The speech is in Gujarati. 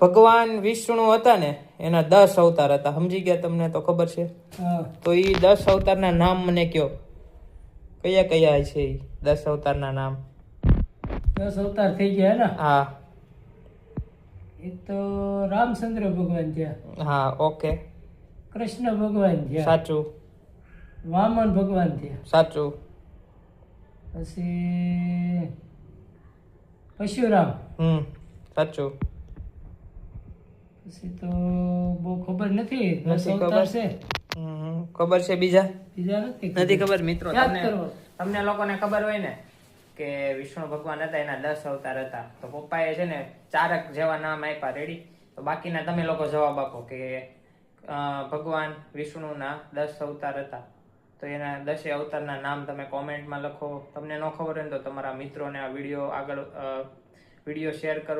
ભગવાન વિષ્ણુ હતા ને એના 10 અવતાર હતા. સમજી ગયા? તમને તો ખબર છે. તો એ 10 અવતારના નામ મને કયો. કયા કયા છે એ 10 અવતારના નામ? 10 અવતાર થઈ ગયા ને? હા. એક તો રામચંદ્ર ભગવાન થયા. હા, ઓકે. કૃષ્ણ ભગવાન થયા. સાચું. વામન ભગવાન થયા. સાચું. પછી પરશુરામ. સાચું. પછી તો બહુ ખબર નથી. નથી ખબર છે. ખબર છે બીજા? બીજા નથી ખબર. મિત્રો યાદ કરો. તમને લોકોને ખબર હોય ને કે વિષ્ણુ ભગવાન હતા એના 10 અવતાર હતા, તો પપ્પાએ છે ને ચારક જેવા નામ આપ્યા. રેડી? તો બાકીના તમે લોકો જવાબ આપો કે ભગવાન વિષ્ણુના 10 અવતાર હતા. તો એના 10 અવતારના નામ તમે કોમેન્ટમાં લખો. તમને ન ખબર હોય ને તો તમારા મિત્રોને આ વિડીયો શેર કરો.